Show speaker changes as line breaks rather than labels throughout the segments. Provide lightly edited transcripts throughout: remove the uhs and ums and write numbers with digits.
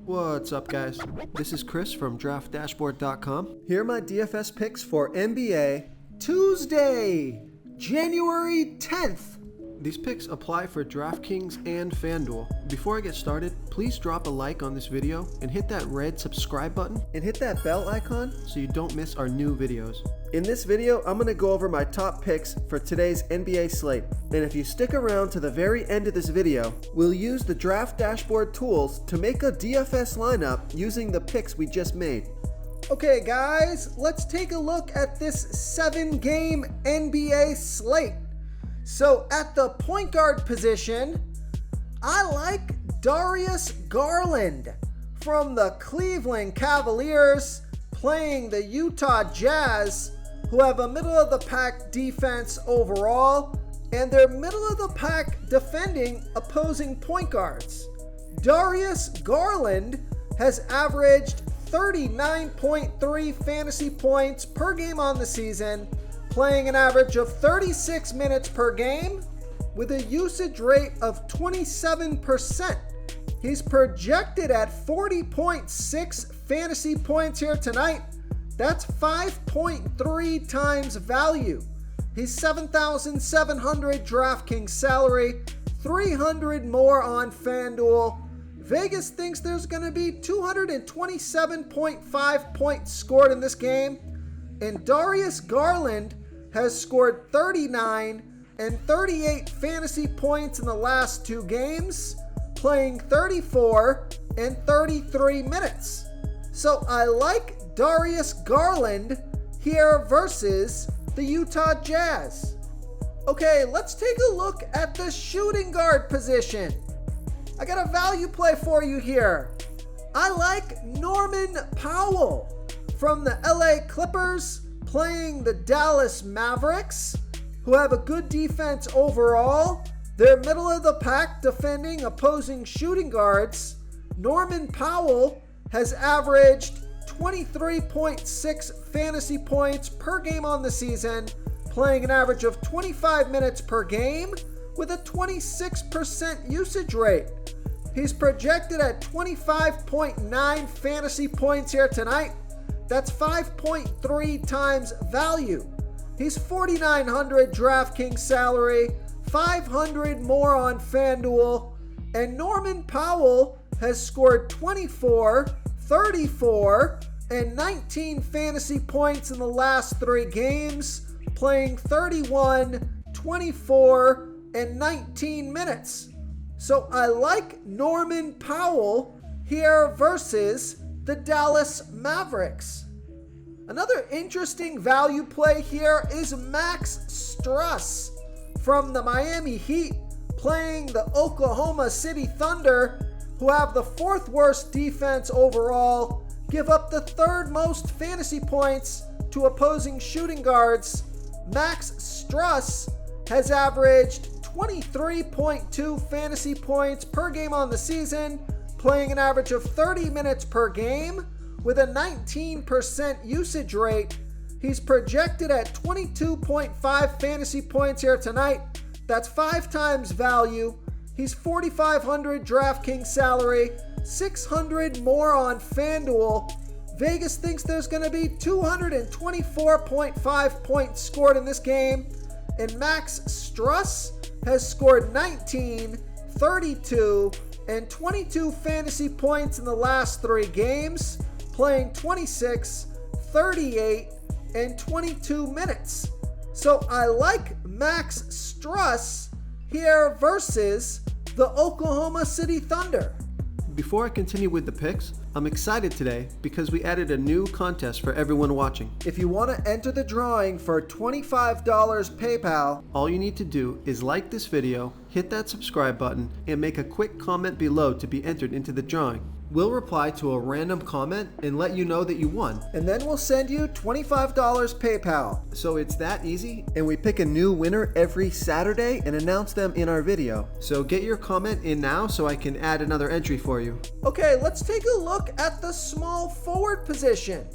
What's up, guys? This is Chris from DraftDashboard.com. Here are my DFS picks for NBA Tuesday, January 10th. These picks apply for DraftKings and FanDuel. Before I get started, please drop a like on this video and hit that red subscribe button and hit that bell icon so you don't miss our new videos. In this video, I'm going to go over my top picks for today's NBA slate. And if you stick around to the very end of this video, we'll use the Draft Dashboard tools to make a DFS lineup using the picks we just made. Okay guys, let's take a look at this 7-game NBA slate. So at the point guard position, I like Darius Garland from the Cleveland Cavaliers playing the Utah Jazz, who have a middle-of-the-pack defense overall, and they're middle-of-the-pack defending opposing point guards. Darius Garland has averaged 39.3 fantasy points per game on the season, playing an average of 36 minutes per game with a usage rate of 27%. He's projected at 40.6 fantasy points here tonight. That's 5.3 times value. He's $7,700 DraftKings salary, $300 more on FanDuel. Vegas thinks there's going to be 227.5 points scored in this game, and Darius Garland has scored 39 and 38 fantasy points in the last 2 games, playing 34 and 33 minutes. So I like Darius Garland here versus the Utah Jazz. Okay, let's take a look at the shooting guard position. I got a value play for you here. I like Norman Powell from the LA Clippers playing the Dallas Mavericks, who have a good defense overall. They're middle of the pack defending opposing shooting guards. Norman Powell has averaged 23.6 fantasy points per game on the season, playing an average of 25 minutes per game with a 26% usage rate. He's projected at 25.9 fantasy points here tonight. That's 5.3 times value. He's $4,900 DraftKings salary, $500 more on FanDuel, and Norman Powell has scored 24, 34, and 19 fantasy points in the last 3 games, playing 31, 24, and 19 minutes. So I like Norman Powell here versus the Dallas Mavericks. Another interesting value play here is Max Strus from the Miami Heat playing the Oklahoma City Thunder, who have the 4th worst defense overall, give up the 3rd most fantasy points to opposing shooting guards. Max Strus has averaged 23.2 fantasy points per game on the season, playing an average of 30 minutes per game with a 19% usage rate. He's projected at 22.5 fantasy points here tonight. That's 5 times value. He's $4,500 DraftKings salary, $600 more on FanDuel. Vegas thinks there's going to be 224.5 points scored in this game, and Max Strus has scored 19, 32, and 22 fantasy points in the last 3 games, playing 26, 38, and 22 minutes. So I like Max Strus here versus the Oklahoma City Thunder. Before I continue with the picks, I'm excited today because we added a new contest for everyone watching. If you want to enter the drawing for $25 PayPal, all you need to do is like this video, hit that subscribe button, and make a quick comment below to be entered into the drawing. We'll reply to a random comment and let you know that you won. And then we'll send you $25 PayPal. So it's that easy, and we pick a new winner every Saturday and announce them in our video. So get your comment in now so I can add another entry for you. Okay, let's take a look at the small forward position.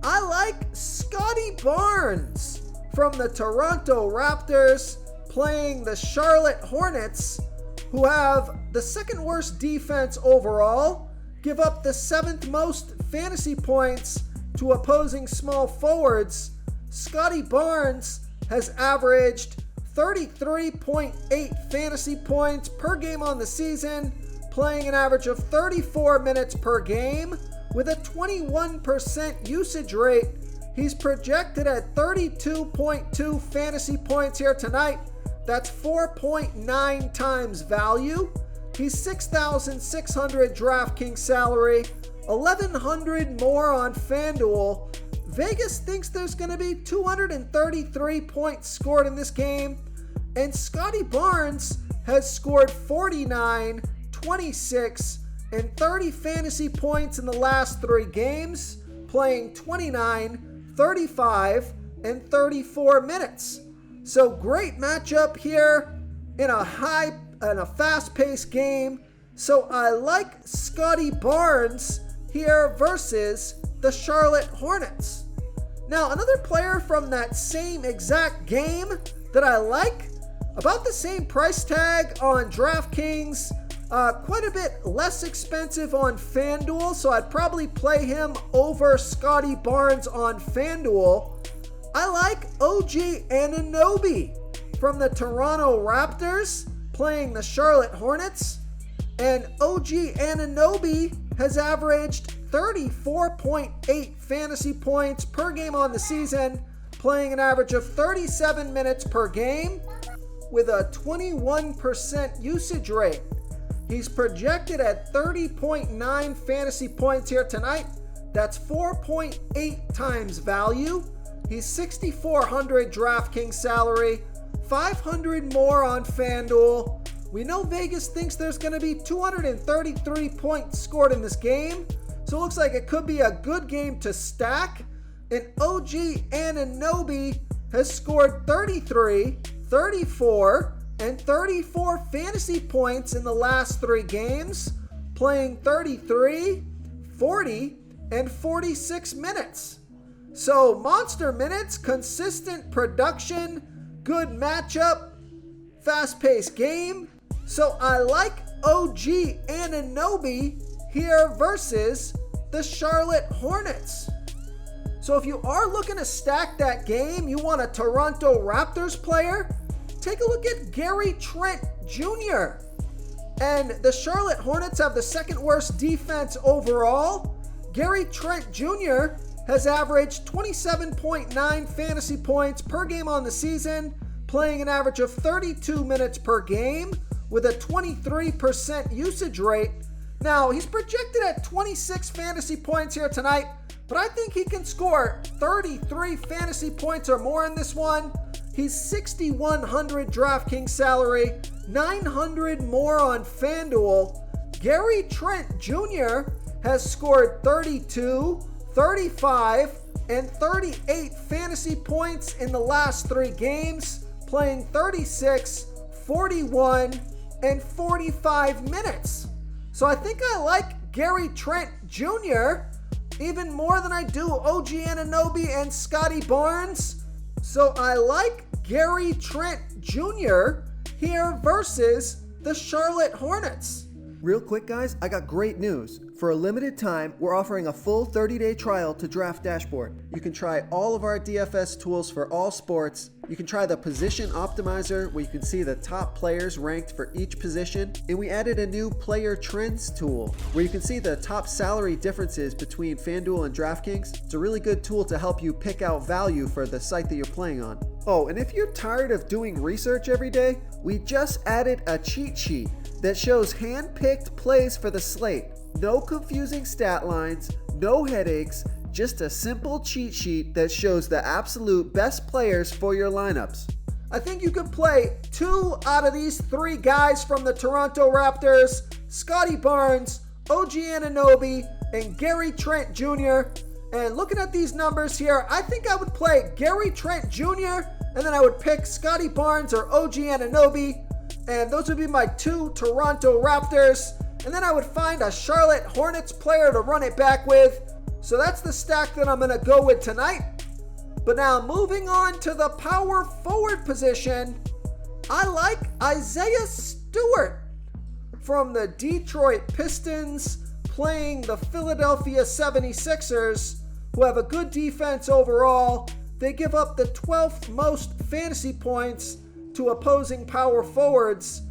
I like Scotty Barnes from the Toronto Raptors playing the Charlotte Hornets, who have the 2nd worst defense overall, give up the 7th most fantasy points to opposing small forwards, Scotty Barnes has averaged 33.8 fantasy points per game on the season, playing an average of 34 minutes per game with a 21% usage rate. He's projected at 32.2 fantasy points here tonight. That's 4.9 times value. He's 6,600 DraftKings salary, 1,100 more on FanDuel. Vegas thinks there's going to be 233 points scored in this game, and Scotty Barnes has scored 49, 26, and 30 fantasy points in the last 3 games, playing 29, 35, and 34 minutes. So great matchup here in a fast-paced game. So I like Scotty Barnes here versus the Charlotte Hornets. Now, another player from that same exact game that I like, about the same price tag on DraftKings, quite a bit less expensive on FanDuel, so I'd probably play him over Scotty Barnes on FanDuel. I like OG Anunoby from the Toronto Raptors playing the Charlotte Hornets, and OG Anunoby has averaged 34.8 fantasy points per game on the season, playing an average of 37 minutes per game with a 21% usage rate. He's projected at 30.9 fantasy points here tonight. That's 4.8 times value. He's 6,400 DraftKings salary, 500 more on FanDuel. We know Vegas thinks there's going to be 233 points scored in this game, so it looks like it could be a good game to stack. And OG Anunoby has scored 33, 34, and 34 fantasy points in the last 3 games, playing 33, 40, and 46 minutes. So monster minutes, consistent production, good matchup, fast-paced game. So I like OG Anunoby here versus the Charlotte Hornets. So if you are looking to stack that game, you want a Toronto Raptors player, take a look at Gary Trent Jr. And the Charlotte Hornets have the 2nd worst defense overall. Gary Trent Jr. has averaged 27.9 fantasy points per game on the season, playing an average of 32 minutes per game with a 23% usage rate. Now, he's projected at 26 fantasy points here tonight, but I think he can score 33 fantasy points or more in this one. He's 6,100 DraftKings salary, 900 more on FanDuel. Gary Trent Jr. has scored 32, 35, and 38 fantasy points in the last 3 games, playing 36, 41, and 45 minutes. So I think I like Gary Trent Jr. even more than I do OG Anunoby and Scotty Barnes. So I like Gary Trent Jr. here versus the Charlotte Hornets.
Real quick, guys, I got great news. For a limited time, we're offering a full 30-day trial to Draft Dashboard. You can try all of our DFS tools for all sports. You can try the Position Optimizer, where you can see the top players ranked for each position. And we added a new Player Trends tool, where you can see the top salary differences between FanDuel and DraftKings. It's a really good tool to help you pick out value for the site that you're playing on. Oh, and if you're tired of doing research every day, we just added a cheat sheet that shows hand-picked plays for the slate. No confusing stat lines, no headaches, just a simple cheat sheet that shows the absolute best players for your lineups.
I think you could play 2 out of these 3 guys from the Toronto Raptors, Scotty Barnes, OG Anunoby, and Gary Trent Jr. And looking at these numbers here, I think I would play Gary Trent Jr. and then I would pick Scotty Barnes or OG Anunoby. And those would be my 2 Toronto Raptors. And then I would find a Charlotte Hornets player to run it back with. So that's the stack that I'm going to go with tonight. But now moving on to the power forward position, I like Isaiah Stewart from the Detroit Pistons playing the Philadelphia 76ers, who have a good defense overall. They give up the 12th most fantasy points to opposing power forwards.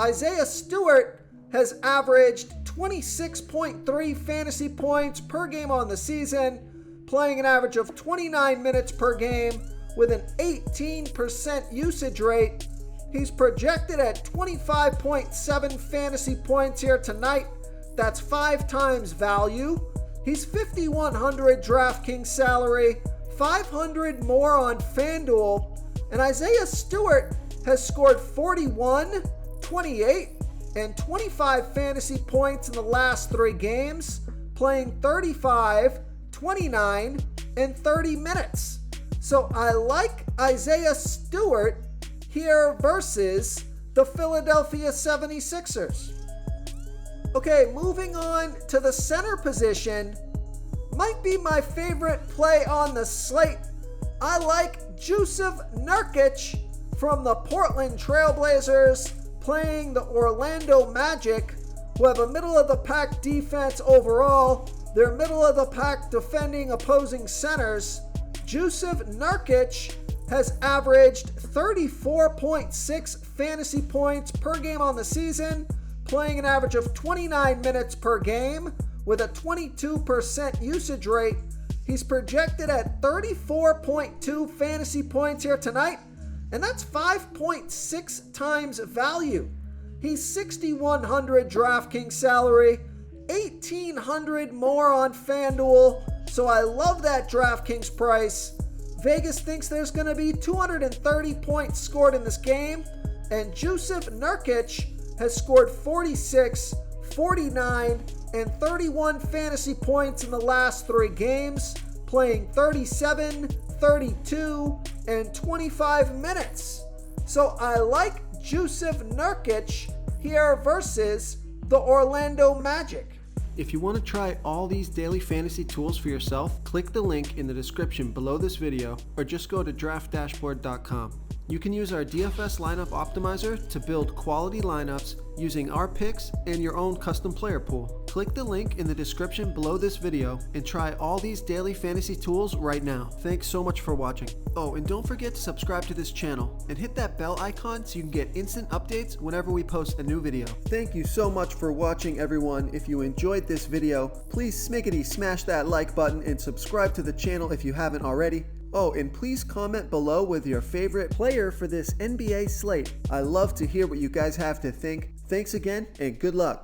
Isaiah Stewart has averaged 26.3 fantasy points per game on the season, playing an average of 29 minutes per game with an 18% usage rate. He's projected at 25.7 fantasy points here tonight. That's 5 times value. He's 5,100 DraftKings salary, 500 more on FanDuel. And Isaiah Stewart has scored 41, 28, and 25 fantasy points in the last 3 games, playing 35, 29, and 30 minutes. So I like Isaiah Stewart here versus the Philadelphia 76ers. Okay, moving on to the center position. Might be my favorite play on the slate. I like Jusuf Nurkic from the Portland Trailblazers playing the Orlando Magic, who have a middle-of-the-pack defense overall. They're middle-of-the-pack defending opposing centers. Jusuf Nurkic has averaged 34.6 fantasy points per game on the season, playing an average of 29 minutes per game with a 22% usage rate. He's projected at 34.2 fantasy points here tonight, and that's 5.6 times value. He's 6,100 DraftKings salary, 1,800 more on FanDuel, so I love that DraftKings price. Vegas thinks there's going to be 230 points scored in this game, and Jusuf Nurkic has scored 46, 49, and 31 fantasy points in the last 3 games, playing 37, 32, and 25 minutes. So I like Jusuf Nurkic here versus the Orlando Magic.
If you want to try all these daily fantasy tools for yourself, click the link in the description below this video or just go to draftdashboard.com. You can use our DFS lineup optimizer to build quality lineups using our picks and your own custom player pool. Click the link in the description below this video and try all these daily fantasy tools right now. Thanks so much for watching. Oh, and don't forget to subscribe to this channel and hit that bell icon so you can get instant updates whenever we post a new video. Thank you so much for watching, everyone. If you enjoyed this video, please smiggity smash that like button and subscribe to the channel if you haven't already. Oh, and please comment below with your favorite player for this NBA slate. I love to hear what you guys have to think. Thanks again, and good luck.